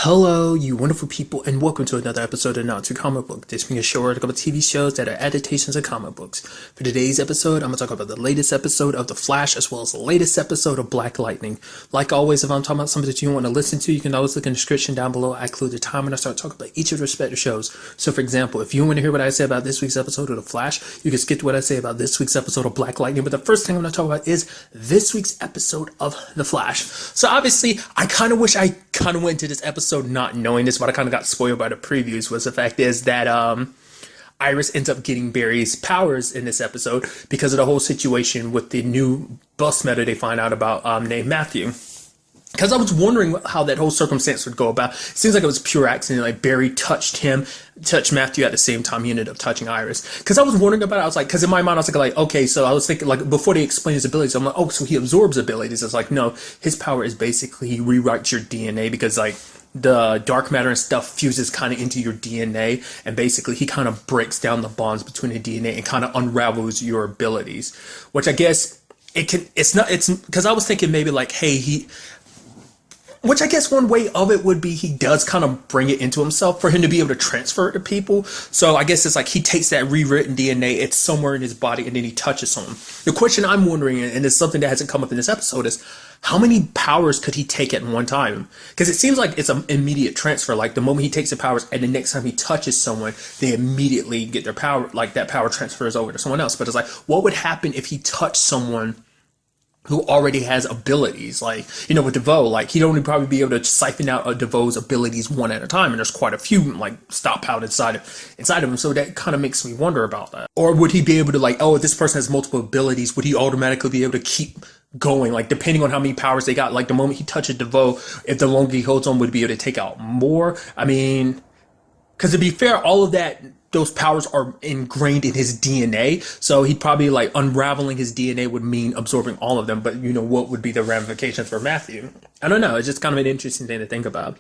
Hello, you wonderful people, and welcome to another episode of Not Too Comic Book. This being a show where I talk about TV shows that are adaptations of comic books. For today's episode, I'm going to talk about the latest episode of The Flash, as well as the latest episode of Black Lightning. Like always, if I'm talking about something that you want to listen to, you can always look in the description down below. I include the time when I start talking about each of the respective shows. So, for example, if you want to hear what I say about this week's episode of The Flash, you can skip to what I say about this week's episode of Black Lightning. But the first thing I'm going to talk about is this week's episode of The Flash. So, obviously, I kind of wish I went into this episode not knowing this, but I kind of got spoiled by the previews. Was the fact is that Iris ends up getting Barry's powers in this episode because of the whole situation with the new bus meta they find out about named Matthew. Because I was wondering how that whole circumstance would go about. It seems like it was pure accident. Like Barry touched Matthew at the same time he ended up touching Iris. Because I was wondering about it. I was like, because in my mind I was like, okay, so I was thinking like before they explain his abilities, I'm like, oh, so he absorbs abilities. It's like, no, his power is basically he rewrites your DNA because like the dark matter and stuff fuses kind of into your DNA, and basically he kind of breaks down the bonds between the DNA and kind of unravels your abilities. Which I guess it's because I was thinking maybe like, hey, which I guess one way of it would be he does kind of bring it into himself for him to be able to transfer it to people. So I guess it's like he takes that rewritten DNA, it's somewhere in his body, and then he touches someone. The question I'm wondering, and it's something that hasn't come up in this episode, is how many powers could he take at one time? Because it seems like it's an immediate transfer. Like the moment he takes the powers and the next time he touches someone, they immediately get their power, like that power transfers over to someone else. But it's like, what would happen if he touched someone who already has abilities? Like, you know, with DeVoe, like he'd only probably be able to siphon out DeVoe's abilities one at a time, and there's quite a few like stockpiled inside of him. So that kind of makes me wonder about that. Or would he be able to like, oh, if this person has multiple abilities, would he automatically be able to keep going, like depending on how many powers they got? Like the moment he touches DeVoe, if the longer he holds on, would be able to take out more. I mean, because to be fair, all of those powers are ingrained in his DNA, so he'd probably like unraveling his DNA would mean absorbing all of them. But you know, what would be the ramifications for Matthew? I don't know. It's just kind of an interesting thing to think about.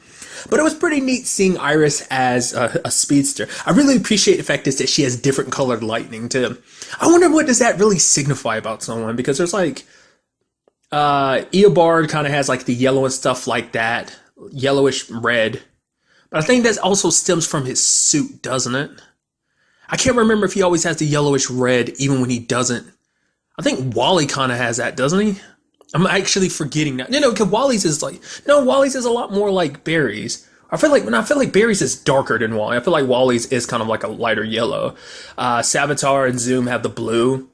But it was pretty neat seeing Iris as a speedster. I really appreciate the fact that she has different colored lightning too. I wonder what does that really signify about someone, because there's like Eobard kind of has like the yellow and stuff like that, yellowish red. But I think that also stems from his suit, doesn't it? I can't remember if he always has the yellowish red, even when he doesn't. I think Wally kind of has that, doesn't he? I'm actually forgetting that. No, because Wally's is a lot more like Barry's. I feel like Barry's is darker than Wally. I feel like Wally's is kind of like a lighter yellow. Savitar and Zoom have the blue.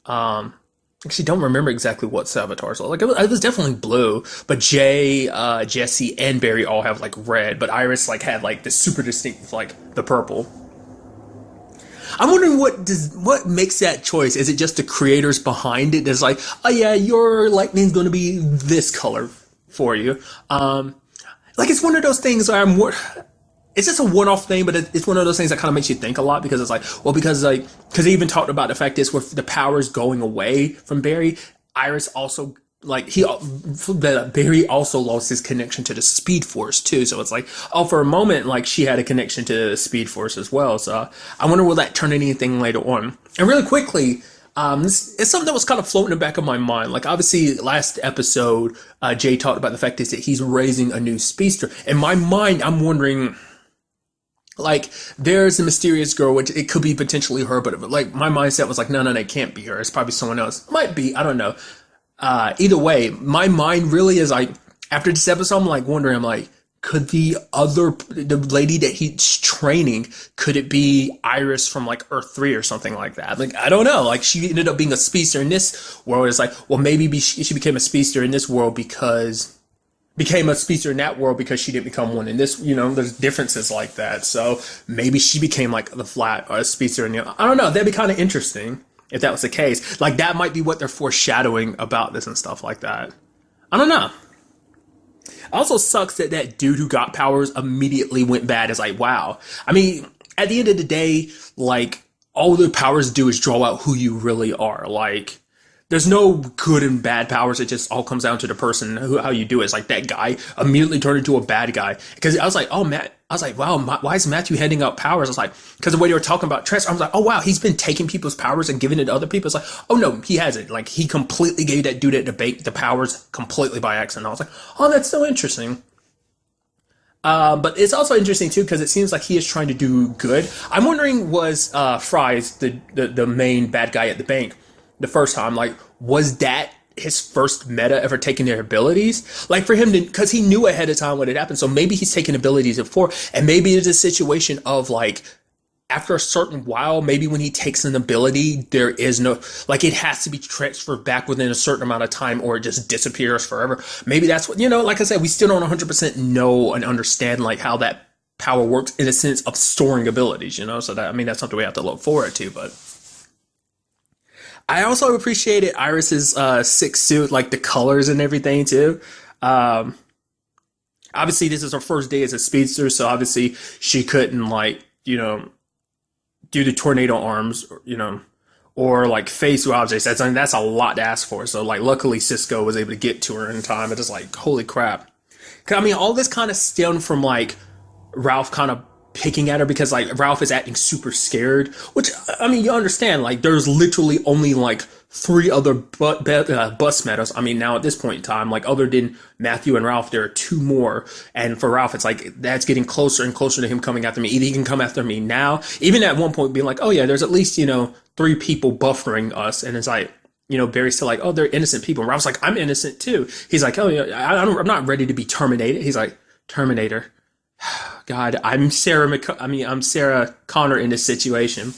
Actually, don't remember exactly what Savitar's like. It was definitely blue, but Jay, Jesse, and Barry all have like red. But Iris like had like the super distinct like the purple. I'm wondering what makes that choice. Is it just the creators behind it that's like, oh yeah, your lightning's going to be this color for you? Like it's one of those things where it's just a one-off thing, but it's one of those things that kind of makes you think a lot, because it's like, well, because they even talked about the fact is with the powers going away from Barry, Iris also like Barry also lost his connection to the Speed Force too. So it's like, oh, for a moment, like she had a connection to the Speed Force as well. So I wonder will that turn anything later on. And really quickly, it's something that was kind of floating in the back of my mind. Like obviously last episode, Jay talked about the fact is that he's raising a new speedster. In my mind, I'm wondering, like, there's a mysterious girl, which it could be potentially her, but like my mindset was like, no, it can't be her. It's probably someone else. Might be, I don't know. Either way, my mind really is like, after this episode, I'm like wondering, I'm like, could the lady that he's training, could it be Iris from like Earth 3 or something like that? Like, I don't know. Like she ended up being a speedster in this world. It's like, well, maybe she became a speedster in this world became a speedster in that world because she didn't become one in this, you know, there's differences like that. So maybe she became like the flat or a speedster in the, I don't know. That'd be kind of interesting if that was the case. Like that might be what they're foreshadowing about this and stuff like that. I don't know. Also sucks that dude who got powers immediately went bad. It's like, wow. I mean, at the end of the day, like all the powers do is draw out who you really are. Like, there's no good and bad powers. It just all comes down to the person, how you do it. It's like that guy immediately turned into a bad guy. Because I was like, oh, Matt. I was like, wow, why is Matthew handing out powers? I was like, because the way they were talking about transfer, I was like, oh, wow, he's been taking people's powers and giving it to other people. It's like, oh, no, he hasn't. Like, he completely gave that dude at debate the powers completely by accident. I was like, oh, that's so interesting. But it's also interesting too because it seems like he is trying to do good. I'm wondering, was Fry's the main bad guy at the bank the first time? Like, was that his first meta ever taking their abilities? Like for him to, because he knew ahead of time what had happened. So maybe he's taking abilities before, and maybe it's a situation of like after a certain while, maybe when he takes an ability, there is no, like it has to be transferred back within a certain amount of time or it just disappears forever. Maybe that's what, like I said, we still don't 100% know and understand like how that power works in a sense of storing abilities. So that, I mean, that's something we have to look forward to, but I also appreciated Iris's sixth suit, like the colors and everything too. Um, Obviously this is her first day as a speedster, so obviously she couldn't like, do the tornado arms, or like phase through objects. That's a lot to ask for. So like, luckily Cisco was able to get to her in time. It's just like, holy crap. 'Cause, I mean, all this kind of stemmed from like Ralph kind of picking at her because like Ralph is acting super scared, which I mean, you understand, like there's literally only like three other bus metas. I mean, now at this point in time, like other than Matthew and Ralph, there are two more. And for Ralph, it's like that's getting closer and closer to him coming after me. Either he can come after me now, even at one point being like, oh yeah, there's at least, three people buffering us. And it's like, Barry's still like, oh, they're innocent people. And Ralph's like, I'm innocent too. He's like, oh yeah, I'm not ready to be terminated. He's like, Terminator. God, I'm Sarah Connor in this situation.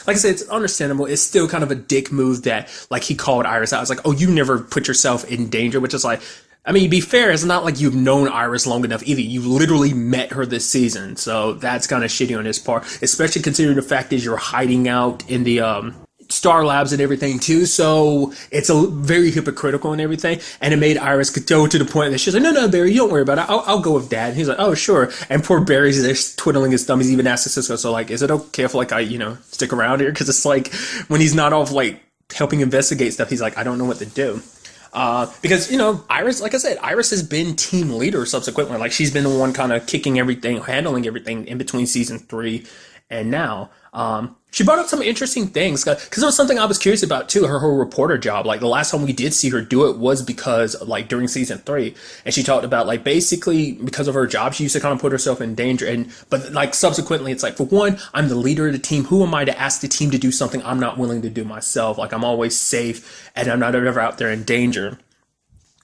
Like I said, it's understandable. It's still kind of a dick move that, like, he called Iris out. It's like, oh, you never put yourself in danger, which is like, I mean, to be fair, it's not like you've known Iris long enough either. You literally met her this season, so that's kind of shitty on his part, especially considering the fact that you're hiding out in the Star Labs and everything too, so it's a very hypocritical and everything, and it made Iris go to the point that she's like, no, Barry, you don't worry about it, I'll go with Dad. And he's like, oh, sure. And poor Barry's there twiddling his thumb. He's even asking Cisco, so like, is it okay if like I, stick around here? Because it's like, when he's not off like helping investigate stuff, he's like, I don't know what to do. Because, Iris, like I said, Iris has been team leader subsequently. Like, she's been the one kind of kicking everything, handling everything in between season 3 and now. She brought up some interesting things because it was something I was curious about too. Her whole reporter job, like the last time we did see her do it was because like during season 3, and she talked about like basically because of her job, she used to kind of put herself in danger. But like subsequently, it's like, for one, I'm the leader of the team. Who am I to ask the team to do something I'm not willing to do myself? Like, I'm always safe and I'm not ever out there in danger.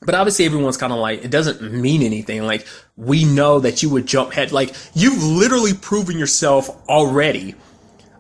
But obviously everyone's kind of like, it doesn't mean anything. Like, we know that you would jump head. Like, you've literally proven yourself already.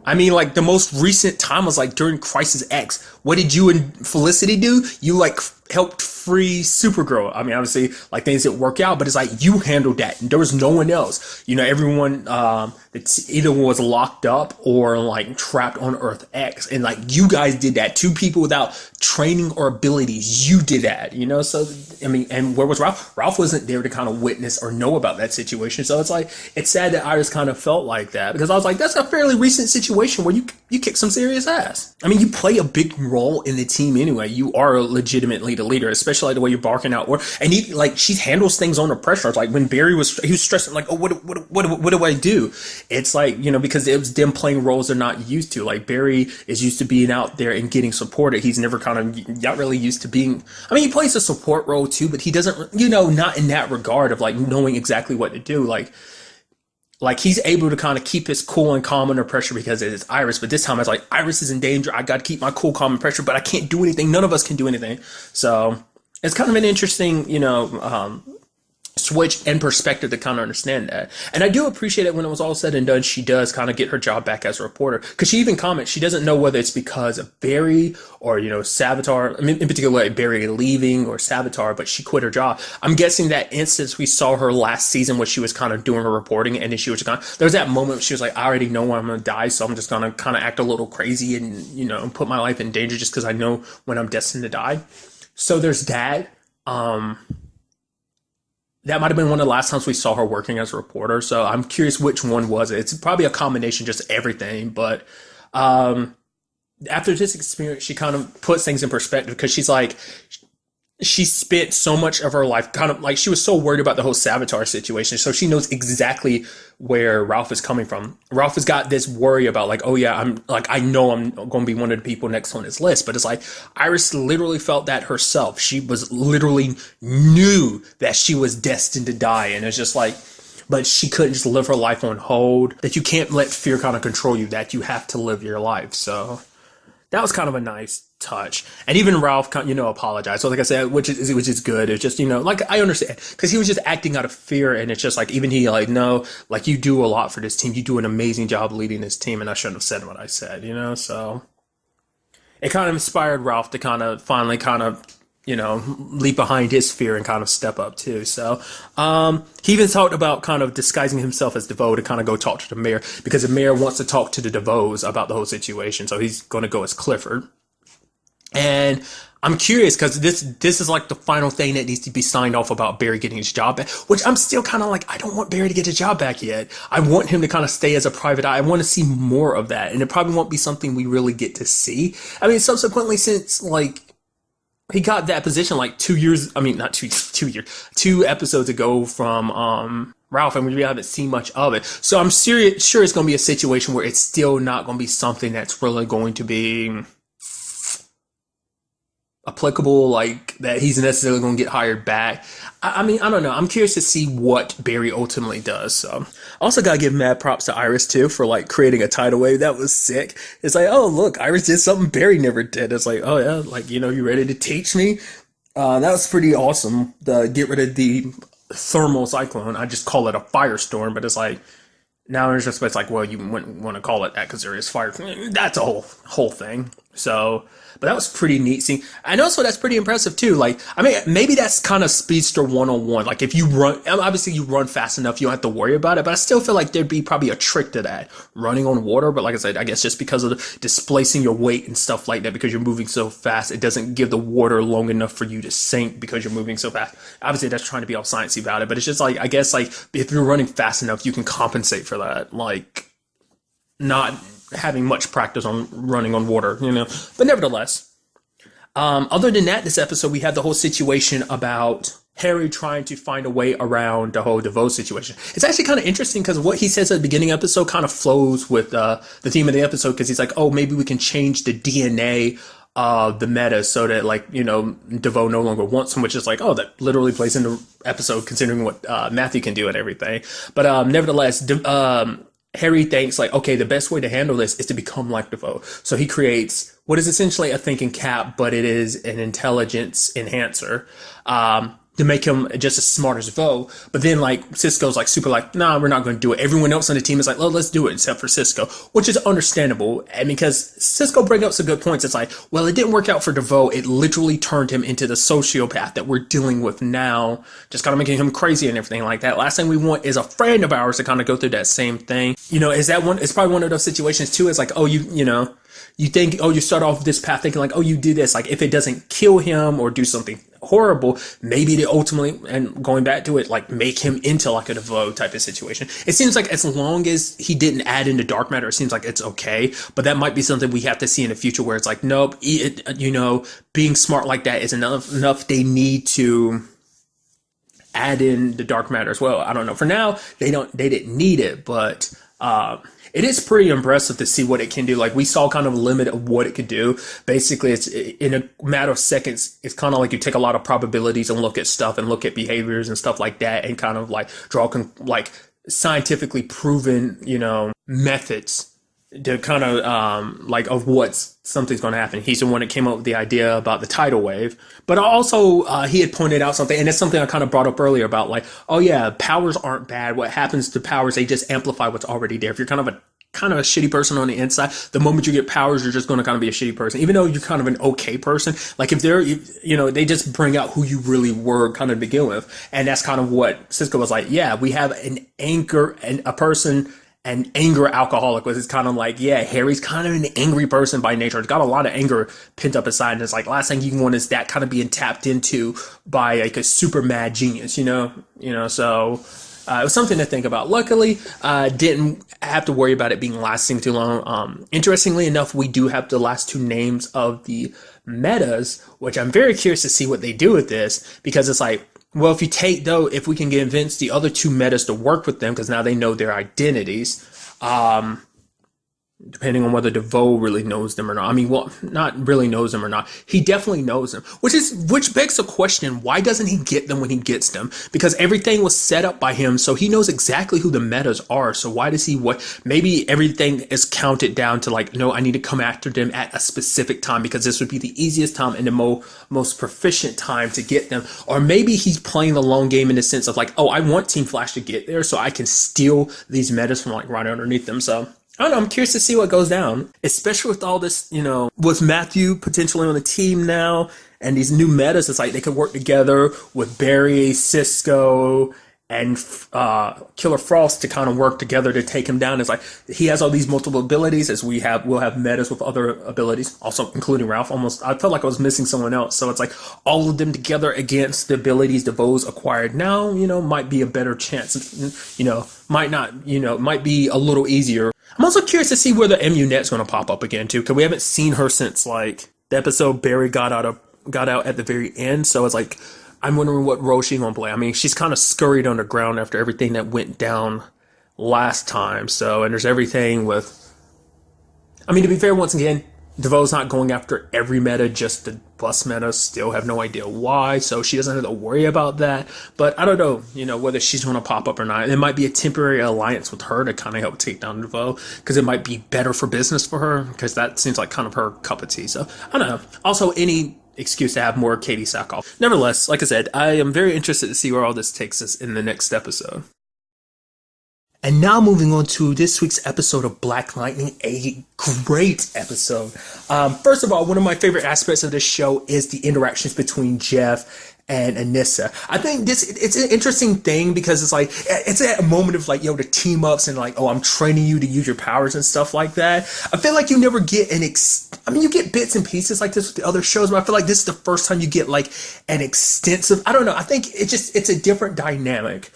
I mean, like, the most recent time was like during Crisis X. What did you and Felicity do? You like helped free Supergirl. I mean, obviously, like, things didn't work out, but it's like you handled that, and there was no one else. Everyone that either was locked up or like trapped on Earth X, and like you guys did that. Two people without training or abilities, you did that. So I mean, and where was Ralph? Ralph wasn't there to kind of witness or know about that situation. So it's like, it's sad that Iris kind of felt like that, because I was like, that's a fairly recent situation where you kick some serious ass. I mean, you play a big role in the team anyway. You are legitimately the leader, especially like the way you're barking out. And she handles things under pressure. It's like when Barry he was stressing, like, oh, what do I do? It's like, because it was them playing roles they're not used to. Like, Barry is used to being out there and getting supported. He's never kind of not really used to being. I mean, he plays a support role too, but he doesn't, not in that regard of like knowing exactly what to do. Like he's able to kind of keep his cool and calm under pressure because it is Iris. But this time it's like, Iris is in danger. I got to keep my cool, calm, and pressure, but I can't do anything. None of us can do anything. So it's kind of an interesting, switch and perspective to kind of understand that. And I do appreciate it when it was all said and done, she does kind of get her job back as a reporter, because she even comments she doesn't know whether it's because of Barry or Savitar. I mean, in particular, like Barry leaving or Savitar, but she quit her job. I'm guessing that instance we saw her last season where she was kind of doing her reporting, and then she was gone. There was that moment where she was like, I already know when I'm gonna die, so I'm just gonna kind of act a little crazy and put my life in danger just because I know when I'm destined to die. So there's that. That might have been one of the last times we saw her working as a reporter. So I'm curious which one was it. It's probably a combination, just everything. But after this experience, she kind of puts things in perspective, because she's like, she spent so much of her life kind of like, she was so worried about the whole Savitar situation. So she knows exactly where Ralph is coming from. Ralph has got this worry about like, oh yeah, I know I'm going to be one of the people next on his list. But it's like, Iris literally felt that herself. She was literally knew that she was destined to die. And it's just like, but she couldn't just live her life on hold, that you can't let fear kind of control you, that you have to live your life. So that was kind of a nice touch. And even Ralph, apologized. So like I said, which is good. It's just, like I understand, because he was just acting out of fear. And it's just like, even he like, no, like you do a lot for this team. You do an amazing job leading this team. And I shouldn't have said what I said, so it kind of inspired Ralph to kind of finally leap behind his fear and kind of step up too. So he even talked about kind of disguising himself as DeVoe to kind of go talk to the mayor, because the mayor wants to talk to the DeVoes about the whole situation. So he's going to go as Clifford. And I'm curious, because this is like the final thing that needs to be signed off about Barry getting his job back, which I'm still kind of like, I don't want Barry to get his job back yet. I want him to kind of stay as a private eye. I want to see more of that. And it probably won't be something we really get to see. I mean, subsequently, since like he got that position like 2 years, I mean, not 2 years, 2 episodes ago from Ralph, and we really haven't seen much of it. So I'm sure it's going to be a situation where it's still not going to be something that's really going to be applicable, like that he's necessarily going to get hired back. I mean, I don't know. I'm curious to see what Barry ultimately does. So also got to give mad props to Iris too for like creating a tidal wave. That was sick. It's like, oh look, Iris did something Barry never did. It's like, oh yeah, like, you ready to teach me? That was pretty awesome. Get rid of the thermal cyclone. I just call it a firestorm, but it's like, now there's just, it's like, well, you wouldn't want to call it that because there is fire. That's a whole thing. So, but that was pretty neat seeing. And also that's pretty impressive too. Like, I mean, maybe that's kind of Speedster 101. Like if you run, obviously you run fast enough, you don't have to worry about it, but I still feel like there'd be probably a trick to that, running on water. But like I said, I guess just because of the displacing your weight and stuff like that, because you're moving so fast, it doesn't give the water long enough for you to sink because you're moving so fast. Obviously that's trying to be all sciencey about it, but it's just like, I guess like if you're running fast enough, you can compensate for that. Like not having much practice on running on water, but nevertheless, other than that, this episode, we had the whole situation about Harry trying to find a way around the whole DeVoe situation. It's actually kind of interesting because what he says at the beginning of the episode kind of flows with the theme of the episode, because he's like, oh, maybe we can change the DNA of the meta so that like, DeVoe no longer wants him, which is like, oh, that literally plays into episode considering what Matthew can do and everything. But nevertheless, Harry thinks like, okay, the best way to handle this is to become like DeVoe. So he creates what is essentially a thinking cap, but it is an intelligence enhancer, to make him just as smart as DeVoe. But then like Cisco's like super like, nah, we're not going to do it. Everyone else on the team is like, well, let's do it except for Cisco, which is understandable. And because Cisco brings up some good points, it's like, well, it didn't work out for DeVoe. It literally turned him into the sociopath that we're dealing with now, just kind of making him crazy and everything like that. Last thing we want is a friend of ours to kind of go through that same thing. Is that one? It's probably one of those situations too. It's like, oh, you think, oh, you start off this path thinking like, oh, you do this. Like if it doesn't kill him or do something horrible, maybe they ultimately, and going back to it, like make him into like a DeVoe type of situation. It seems like as long as he didn't add into dark matter, it seems like it's okay. But that might be something we have to see in the future where it's like, nope, being smart like that is enough. They need to add in the dark matter as well. I don't know. For now, they didn't need it, but it is pretty impressive to see what it can do. Like we saw kind of a limit of what it could do. Basically, it's in a matter of seconds. It's kind of like you take a lot of probabilities and look at stuff and look at behaviors and stuff like that, and kind of like draw like scientifically proven, methods to kind of like of what something's going to happen. He's the one that came up with the idea about the tidal wave, but also he had pointed out something, and it's something I kind of brought up earlier about like, oh yeah, powers aren't bad. What happens to powers, they just amplify what's already there. If you're kind of a shitty person on the inside, the moment you get powers, you're just going to kind of be a shitty person, even though you're kind of an okay person. Like if they're, they just bring out who you really were kind of to begin with. And that's kind of what Cisco was like, yeah, we have an anchor and a person, an anger alcoholic, was it's kind of like, yeah, Harry's kind of an angry person by nature. He's got a lot of anger pent up inside, and it's like last thing you want is that kind of being tapped into by like a super mad genius, so it was something to think about. Luckily, didn't have to worry about it being lasting too long. Interestingly enough, we do have the last 2 names of the metas, which I'm very curious to see what they do with this, because it's like, well, if we can convince the other 2 metas to work with them, because now they know their identities, depending on whether DeVoe really knows them or not. I mean, well, not really knows them or not. He definitely knows them, which begs the question: why doesn't he get them when he gets them? Because everything was set up by him, so he knows exactly who the metas are. So why does he? What? Maybe everything is counted down to like, no, I need to come after them at a specific time because this would be the easiest time and the most proficient time to get them. Or maybe he's playing the long game in the sense of like, oh, I want Team Flash to get there, so I can steal these metas from like right underneath them. So I don't know. I'm curious to see what goes down, especially with all this, with Matthew potentially on the team now and these new metas. It's like they could work together with Barry, Cisco, and Killer Frost to kind of work together to take him down. It's like he has all these multiple abilities, as we'll have metas with other abilities, also including Ralph. I felt like I was missing someone else. So it's like all of them together against the abilities DeVoe's acquired now, might be a better chance. Might not, might be a little easier. I'm also curious to see where the MU net's going to pop up again too, because we haven't seen her since like the episode Barry got out at the very end. So it's like I'm wondering what role she's going to play. I mean, she's kind of scurried underground after everything that went down last time. So, and there's everything with. I mean, to be fair, once again, DeVoe's not going after every meta, just the bus meta. Still have no idea why, so she doesn't have to worry about that. But I don't know, whether she's going to pop up or not. It might be a temporary alliance with her to kind of help take down DeVoe, because it might be better for business for her, because that seems like kind of her cup of tea. So I don't know. Also, any excuse to have more Katie Sackhoff. Nevertheless, like I said, I am very interested to see where all this takes us in the next episode. And now moving on to this week's episode of Black Lightning, a great episode. First of all, one of my favorite aspects of this show is the interactions between Jeff and Anissa. I think it's an interesting thing because it's like, it's a moment of like, the team ups and like, oh, I'm training you to use your powers and stuff like that. I feel like you never get you get bits and pieces like this with the other shows, but I feel like this is the first time you get like an extensive, I don't know, I think it's a different dynamic.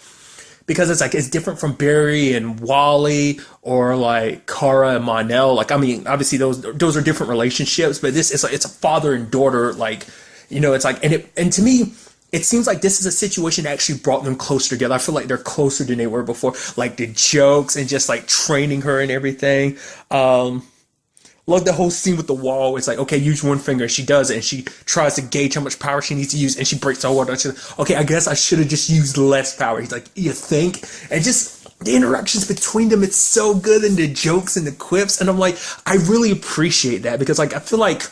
Because it's different from Barry and Wally or like Kara and Monel. Like, I mean, obviously those are different relationships, but this is like, it's a father and daughter. Like, it's like, and to me, it seems like this is a situation that actually brought them closer together. I feel like they're closer than they were before. Like the jokes and just like training her and everything. Love the whole scene with the wall. It's like, okay, use one finger. She does it, and she tries to gauge how much power she needs to use, and she breaks the whole wall. Okay, I guess I should have just used less power. He's like, you think? And just the interactions between them, it's so good, and the jokes and the quips. And I'm like, I really appreciate that because, like, I feel like,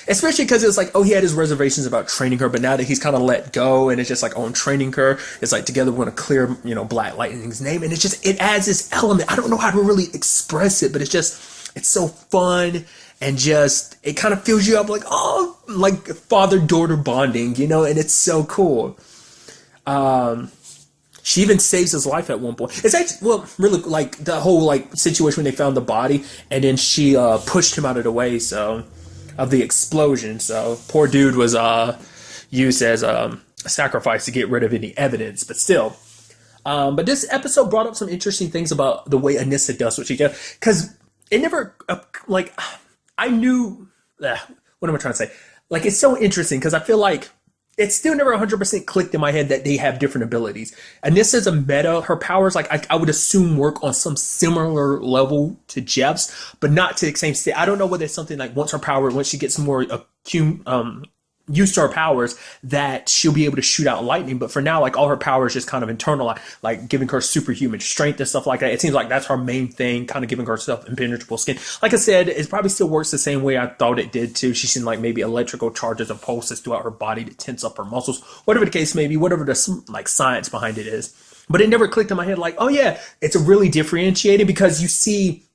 especially because it's like, oh, he had his reservations about training her, but now that he's kind of let go, and it's just like, oh, I'm training her. It's like, together we're going to clear, Black Lightning's name. And it adds this element. I don't know how to really express it, but it's so fun and just, it kind of fills you up like, oh, like father-daughter bonding, and it's so cool. She even saves his life at one point. It's actually, well, really like the whole like situation when they found the body and then she pushed him out of the way, of the explosion. So poor dude was used as a sacrifice to get rid of any evidence, but still. But this episode brought up some interesting things about the way Anissa does what she does, because it never, I knew, what am I trying to say? Like, it's so interesting because I feel like it still never 100% clicked in my head that they have different abilities. Anissa's a meta. Her powers, like, I would assume work on some similar level to Jeff's, but not to the same state. I don't know whether it's something like once she gets more used to her powers, that she'll be able to shoot out lightning. But for now, like, all her powers just kind of internal, like giving her superhuman strength and stuff like that. It seems like that's her main thing, kind of giving herself impenetrable skin. Like I said, it probably still works the same way I thought it did too. She's seen like maybe electrical charges and pulses throughout her body to tense up her muscles, whatever the case may be, whatever the like science behind it is. But it never clicked in my head like, oh yeah, it's a really differentiated, because you see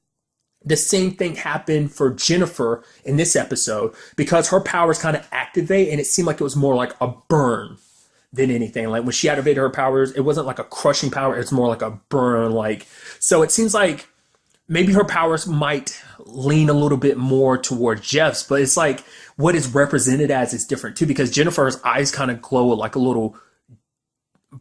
the same thing happened for Jennifer in this episode, because her powers kind of activate, and it seemed like it was more like a burn than anything. Like when she activated her powers, it wasn't like a crushing power, it's more like a burn. Like, so it seems like maybe her powers might lean a little bit more toward Jeff's, but it's like what is represented as is different too, because Jennifer's eyes kind of glow like a little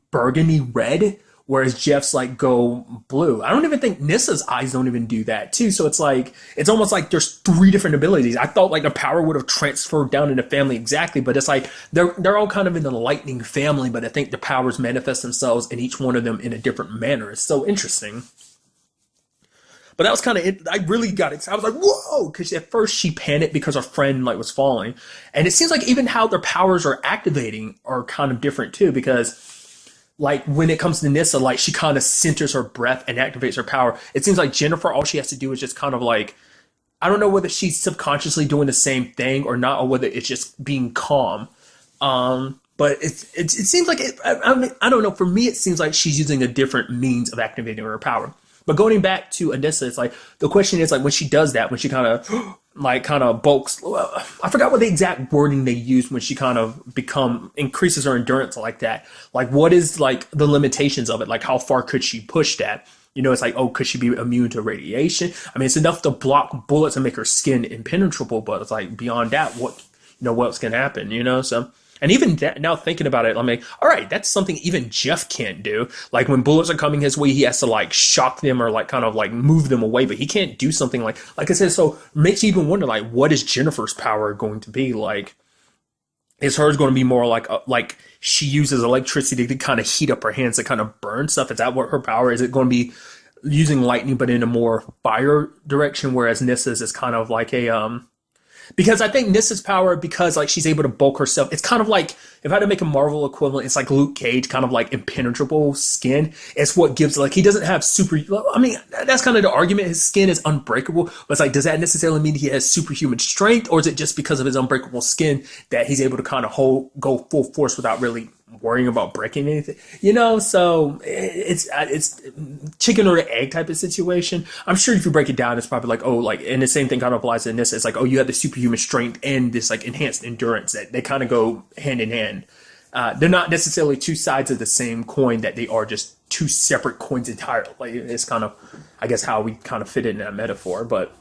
burgundy red, whereas Jeff's like go blue. I don't even think Nissa's eyes don't even do that too. So it's like, it's almost like there's three different abilities. I thought like the power would have transferred down in the family exactly, but it's like they're all kind of in the lightning family, but I think the powers manifest themselves in each one of them in a different manner. It's so interesting. But that was kind of, I really got it. I was like, whoa, because at first she panicked because her friend like was falling. And it seems like even how their powers are activating are kind of different too, because like when it comes to Nissa, like she kind of centers her breath and activates her power. It seems like Jennifer, all she has to do is just kind of like, I don't know whether she's subconsciously doing the same thing or not, or whether it's just being calm. But it seems like, I don't know, for me it seems like she's using a different means of activating her power. But going back to Anissa, it's like, the question is like when she does that, when she kind of bulks, I forgot what the exact wording they used when she kind of increases her endurance like that. Like what is like the limitations of it? Like how far could she push that? You know, it's like, oh, could she be immune to radiation? I mean, it's enough to block bullets and make her skin impenetrable, but it's like beyond that, what else can happen, you know? So, and even that, now thinking about it, I'm like, all right, that's something even Jeff can't do. Like when bullets are coming his way, he has to like shock them or like kind of like move them away, but he can't do something like I said. So it makes you even wonder, like, what is Jennifer's power going to be? Like, is hers going to be more like she uses electricity to kind of heat up her hands to kind of burn stuff? Is that what her power is? It going to be using lightning, but in a more fire direction? Whereas Nissa's is kind of like a, because I think Nissa's power, because like she's able to bulk herself, it's kind of like, if I had to make a Marvel equivalent, it's like Luke Cage, kind of like impenetrable skin. It's what gives, like, he doesn't have I mean, that's kind of the argument. His skin is unbreakable, but it's like, does that necessarily mean he has superhuman strength, or is it just because of his unbreakable skin that he's able to kind of go full force without really worrying about breaking anything, you know? So it's chicken or egg type of situation. I'm sure if you break it down, it's probably like, oh, like, and the same thing kind of applies to this. It's like, oh, you have the superhuman strength and this like enhanced endurance, that they kind of go hand in hand. They're not necessarily two sides of the same coin, that they are just two separate coins entirely. Like, it's kind of, I guess, how we kind of fit in that metaphor. But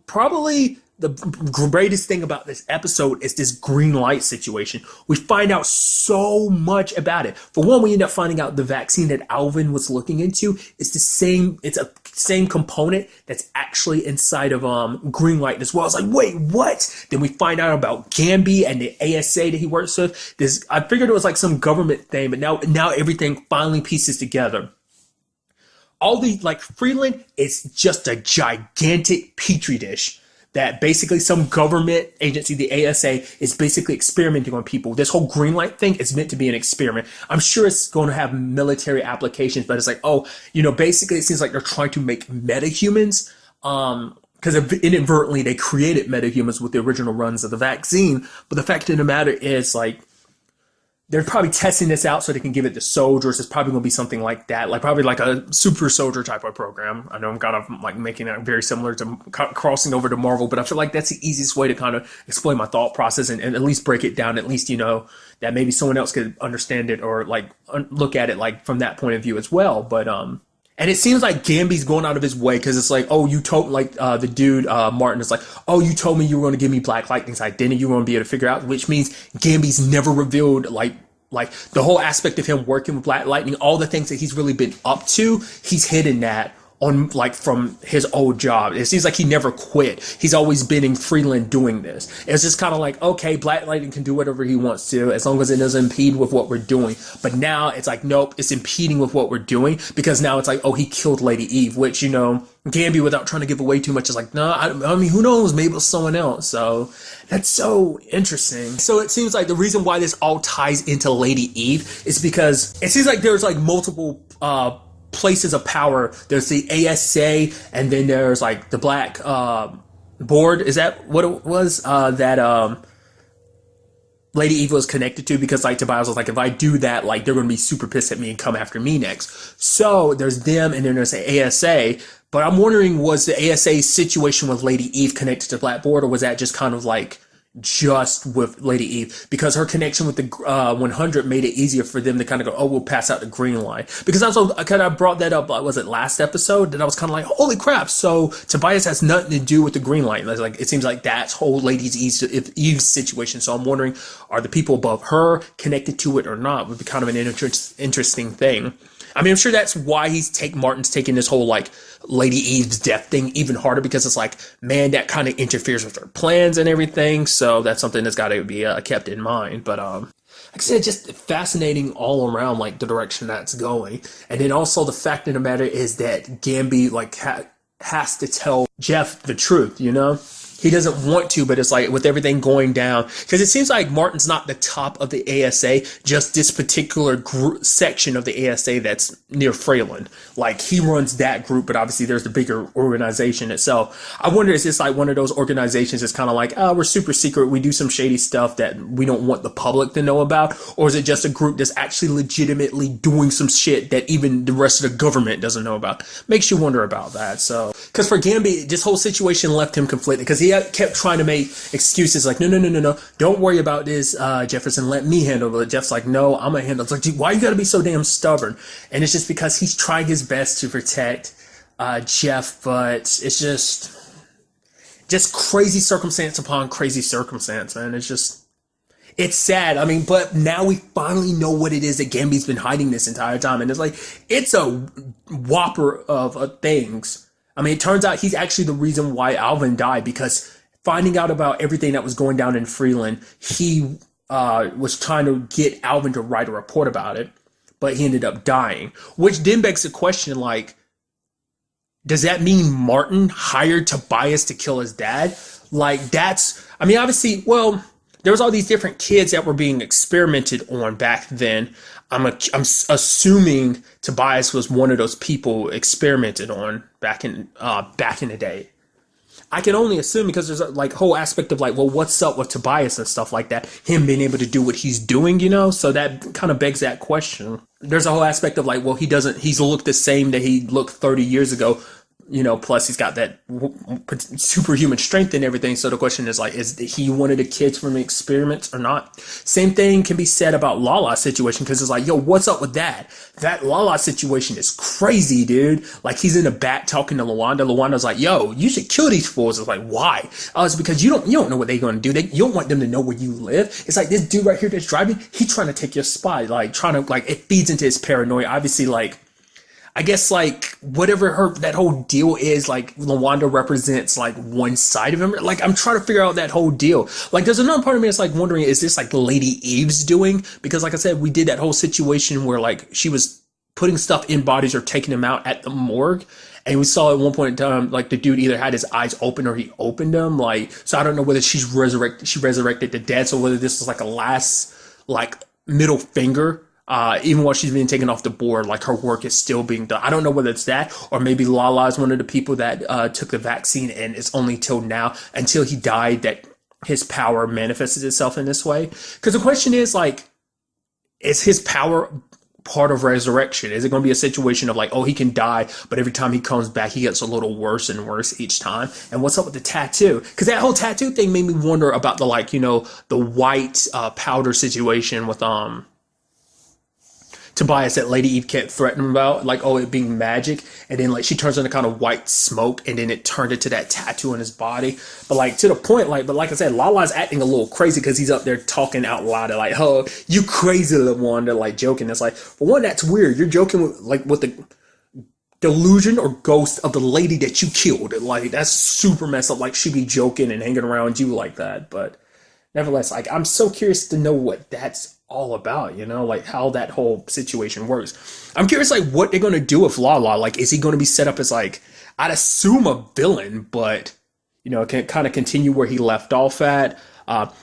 probably the greatest thing about this episode is this green light situation. We find out so much about it. For one, we end up finding out the vaccine that Alvin was looking into is the same. It's a same component that's actually inside of green light as well. It's like, wait, what? Then we find out about Gamby and the ASA that he works with. I figured it was like some government thing, but now everything finally pieces together. All the, like, Freeland is just a gigantic petri dish that basically some government agency, the ASA, is basically experimenting on people. This whole green light thing is meant to be an experiment. I'm sure it's going to have military applications, but it's like, oh, you know, basically it seems like they're trying to make metahumans, because inadvertently they created metahumans with the original runs of the vaccine. But the fact of the matter is, like, they're probably testing this out so they can give it to soldiers. It's probably going to be something like that, like probably like a super soldier type of program. I know I'm kind of like making it very similar to crossing over to Marvel, but I feel like that's the easiest way to kind of explain my thought process and at least break it down. At least, you know, that maybe someone else could understand it or like look at it like from that point of view as well. But and it seems like Gamby's going out of his way, because it's like, oh, you told, like, the dude, Martin, is like, oh, you told me you were going to give me Black Lightning's identity, you were going to be able to figure out, which means Gamby's never revealed, like the whole aspect of him working with Black Lightning, all the things that he's really been up to, he's hidden that on, like, from his old job. It seems like he never quit. He's always been in Freeland doing this. It's just kind of like, okay, Black Lightning can do whatever he wants to as long as it doesn't impede with what we're doing. But now it's like, nope, it's impeding with what we're doing, because now it's like, oh, he killed Lady Eve, which, you know, Gamby, without trying to give away too much, is like, no, I mean, who knows? Maybe it was someone else. So that's so interesting. So it seems like the reason why this all ties into Lady Eve is because it seems like there's like multiple places of power. There's the ASA, and then there's like the Black board. Is that what it was? That Lady Eve was connected to, because like Tobias was like, if I do that, like they're going to be super pissed at me and come after me next. So there's them, and then there's the ASA. But I'm wondering, was the ASA situation with Lady Eve connected to Black board, or was that just kind of like just with Lady Eve, because her connection with the 100 made it easier for them to kind of go, oh, we'll pass out the green line. Because I kind of brought that up, was it last episode? That I was kind of like, holy crap, so Tobias has nothing to do with the green line. Like, it seems like that's whole Lady Eve's situation. So I'm wondering, are the people above her connected to it or not? Would be kind of an interesting thing. I mean, I'm sure that's why Martin's taking this whole, like, Lady Eve's death thing even harder, because it's like, man, that kind of interferes with her plans and everything. So that's something that's got to be kept in mind. But I said, just fascinating all around, like the direction that's going. And then also the fact of the matter is that Gambi like has to tell Jeff the truth, you know? He doesn't want to, but it's like with everything going down, because it seems like Martin's not the top of the ASA, just this particular section of the ASA that's near Freeland. Like he runs that group, but obviously there's the bigger organization itself. I wonder, is this like one of those organizations that's kind of like, oh, we're super secret, we do some shady stuff that we don't want the public to know about? Or is it just a group that's actually legitimately doing some shit that even the rest of the government doesn't know about? Makes you wonder about that. So, because for Gambi, this whole situation left him conflicted, because he kept trying to make excuses like, no, don't worry about this, Jefferson, let me handle it. Jeff's like, no, I'm gonna handle it. It's like, dude, why you gotta be so damn stubborn? And it's just because he's trying his best to protect Jeff, but it's just crazy circumstance upon crazy circumstance, man. It's sad. I mean, but now we finally know what it is that Gambi's been hiding this entire time, and it's like, it's a whopper of things. I mean, it turns out he's actually the reason why Alvin died, because finding out about everything that was going down in Freeland, he was trying to get Alvin to write a report about it, but he ended up dying. Which then begs the question, like, does that mean Martin hired Tobias to kill his dad? Like, I mean, obviously, well, there was all these different kids that were being experimented on back then. I'm assuming Tobias was one of those people experimented on back in the day. I can only assume, because there's a like whole aspect of like, well, what's up with Tobias and stuff like that, him being able to do what he's doing, you know? So that kind of begs that question. There's a whole aspect of like, well, he's looked the same that he looked 30 years ago, you know, plus he's got that superhuman strength and everything. So the question is like, is he one of the kids from the experiments or not? Same thing can be said about Lala's situation, because it's like, yo, what's up with that? That Lala situation is crazy, dude. Like, he's in the back talking to Lawanda. Lawanda's like, yo, you should kill these fools. It's like, why? Oh, it's because you don't know what they're going to do. You don't want them to know where you live. It's like, this dude right here that's driving, he's trying to take your spot. Like, it feeds into his paranoia. Obviously, like, I guess, like, whatever that whole deal is, like, Lawanda represents, like, one side of him. Like, I'm trying to figure out that whole deal. Like, there's another part of me that's, like, wondering, is this, like, Lady Eve's doing? Because, like I said, we did that whole situation where, like, she was putting stuff in bodies or taking them out at the morgue. And we saw at one point in time, like, the dude either had his eyes open or he opened them. Like, so I don't know whether she resurrected the dead. So whether this was, like, a last, like, middle finger. Even while she's being taken off the board, like, her work is still being done. I don't know whether it's that, or maybe Lala is one of the people that took the vaccine, and it's only till now, until he died, that his power manifested itself in this way. Because the question is, like, is his power part of resurrection? Is it going to be a situation of like, oh, he can die, but every time he comes back, he gets a little worse and worse each time? And what's up with the tattoo? Because that whole tattoo thing made me wonder about the, like, you know, the white powder situation with Tobias that Lady Eve kept threatening about, like, oh, it being magic, and then, like, she turns into kind of white smoke, and then it turned into that tattoo on his body. But, like, to the point, like, but like I said, Lala's acting a little crazy, because he's up there talking out loud, like, oh, you crazy little one, they're like joking. It's like, for one, that's weird. You're joking with the delusion or ghost of the lady that you killed. Like, that's super messed up. Like, she'd be joking and hanging around you like that. But nevertheless, like, I'm so curious to know what that's all about, you know, like, how that whole situation works. I'm curious, like, what they're going to do with Lala. Like, is he going to be set up as, like, I'd assume a villain, but, you know, can kind of continue where he left off at.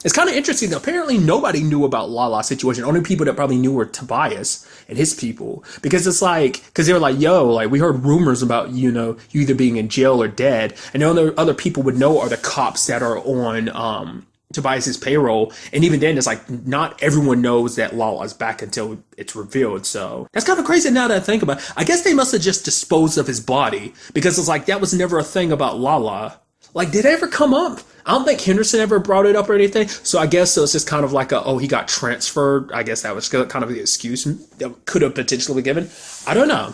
It's kind of interesting. Apparently nobody knew about Lala's situation. Only people that probably knew were Tobias and his people, because it's like, because they were like, yo, like, we heard rumors about, you know, you either being in jail or dead, and the only other people would know are the cops that are on Tobias's payroll. And even then, it's like, not everyone knows that Lala's back until it's revealed. So that's kind of crazy now that I think about it. I guess they must have just disposed of his body, because it's like, that was never a thing about Lala. Like, did it ever come up? I don't think Henderson ever brought it up or anything. So I guess it was just kind of like oh, he got transferred. I guess that was kind of the excuse that could have potentially been given. I don't know.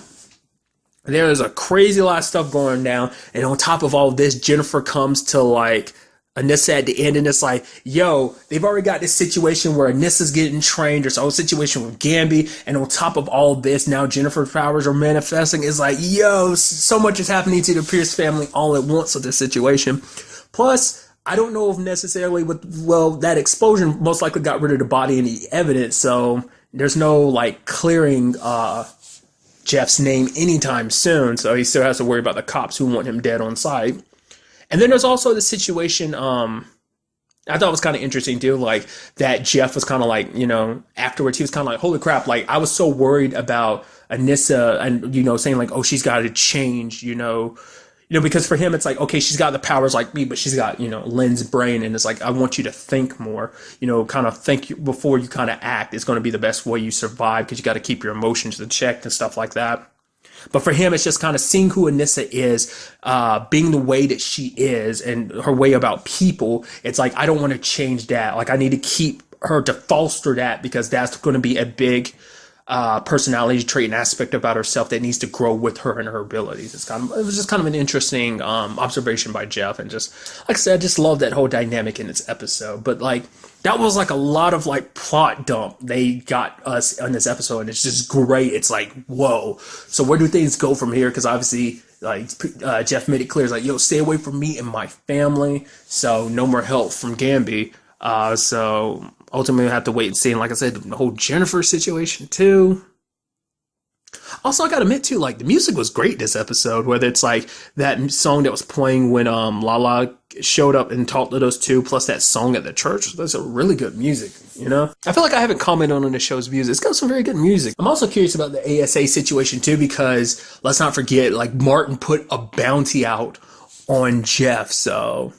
There is a crazy lot of stuff going down. And on top of all this, Jennifer comes to, like, Anissa at the end, and it's like, yo, they've already got this situation where Anissa's getting trained. There's a whole situation with Gambi, and on top of all this, now Jennifer's powers are manifesting. It's like, yo, so much is happening to the Pierce family all at once with this situation. Plus, I don't know if necessarily that explosion most likely got rid of the body and the evidence, so there's no like clearing Jeff's name anytime soon, so he still has to worry about the cops who want him dead on sight. And then there's also the situation, I thought was kind of interesting too, like that Jeff was kind of like, afterwards he was kind of like, holy crap, like I was so worried about Anissa and, saying like, oh, she's got to change, because for him it's like, okay, she's got the powers like me, but she's got, Lynn's brain, and it's like, I want you to think more, kind of think before you kind of act. It's going to be the best way you survive, because you got to keep your emotions in check and stuff like that. But for him, it's just kind of seeing who Anissa is, being the way that she is and her way about people. It's like, I don't want to change that. Like, I need to keep her to foster that, because that's going to be a big personality trait and aspect about herself that needs to grow with her and her abilities. It was just kind of an interesting observation by Jeff, and just like I said, I just love that whole dynamic in this episode. But like that was like a lot of like plot dump they got us on this episode, and it's just great. It's like, whoa, so where do things go from here? Because obviously like Jeff made it clear, it's like, yo, stay away from me and my family, so no more help from Gamby. So ultimately we'll have to wait and see. And like I said, the whole Jennifer situation too. Also, I gotta admit too, like the music was great this episode, whether it's like that song that was playing when Lala showed up and talked to those two, plus that song at the church. That's a really good music, I feel like I haven't commented on the show's music. It's got some very good music. I'm also curious about the ASA situation too, because let's not forget, like Martin put a bounty out on Jeff, so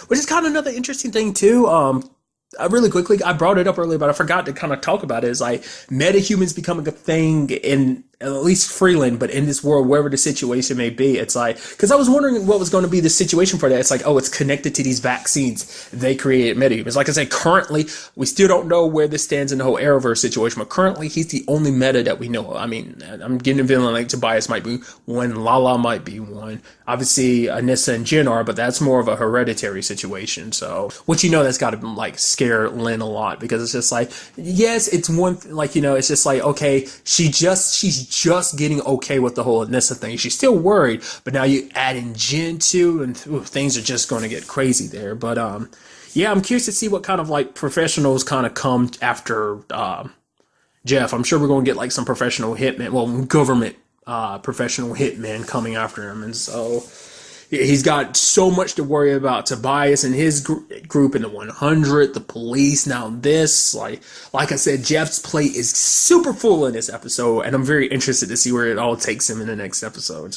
which is kind of another interesting thing too. Really quickly, I brought it up earlier, but I forgot to kind of talk about it. Is like metahumans becoming a thing in at least Freeland, but in this world, wherever the situation may be, it's like, because I was wondering what was going to be the situation for that. It's like, oh, it's connected to these vaccines they created metahumans. Like I said, currently we still don't know where this stands in the whole Arrowverse situation, but currently he's the only meta that we know of. I mean, I'm getting a feeling like Tobias might be one, Lala might be one, obviously Anissa and Jen are, but that's more of a hereditary situation. So, which that's got to like scare Lynn a lot, because it's just like, yes, it's one like it's just like, okay, she's just getting okay with the whole Anissa thing. She's still worried, but now you add in Jen too, and things are just going to get crazy there. But yeah, I'm curious to see what kind of like professionals kind of come after Jeff. I'm sure we're going to get like some professional hitmen, well, government professional hitmen coming after him, and so he's got so much to worry about. Tobias and his group in the 100, the police, now this. Like I said, Jeff's plate is super full in this episode, and I'm very interested to see where it all takes him in the next episode.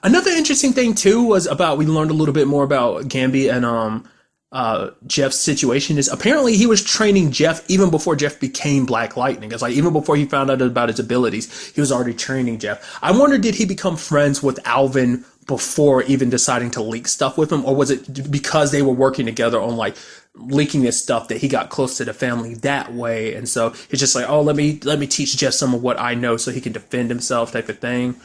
Another interesting thing, too, was we learned a little bit more about Gamby and Jeff's situation. Is apparently he was training Jeff even before Jeff became Black Lightning. It's like even before he found out about his abilities, he was already training Jeff. I wonder, did he become friends with Alvin before even deciding to leak stuff with him, or was it because they were working together on like leaking this stuff that he got close to the family that way? And so it's just like, oh, let me teach Jeff some of what I know so he can defend himself, type of thing.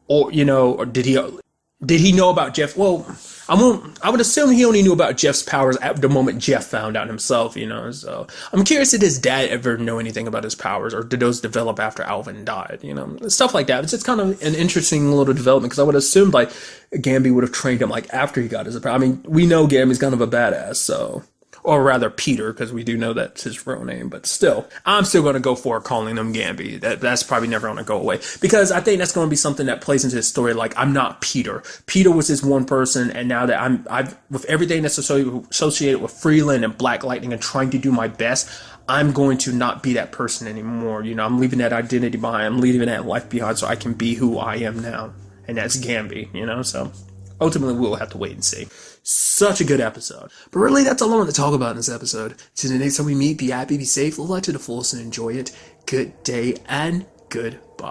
Or or did he know about Jeff? Well, I would assume he only knew about Jeff's powers at the moment Jeff found out himself, So I'm curious, did his dad ever know anything about his powers, or did those develop after Alvin died? Stuff like that. It's just kind of an interesting little development, because I would assume like Gamby would have trained him like after he got his power. I mean, we know Gamby's kind of a badass, so. Or rather Peter, because we do know that's his real name, but still, I'm still going to go for calling him Gamby. That's probably never going to go away, because I think that's going to be something that plays into his story. Like, I'm not Peter. Peter was this one person, and now that I've with everything that's associated with Freeland and Black Lightning and trying to do my best, I'm going to not be that person anymore. I'm leaving that identity behind. I'm leaving that life behind so I can be who I am now, and that's Gamby. So ultimately, we'll have to wait and see. Such a good episode. But really, that's all I want to talk about in this episode. Till the next time we meet, be happy, be safe, live life to the fullest, and enjoy it. Good day and goodbye.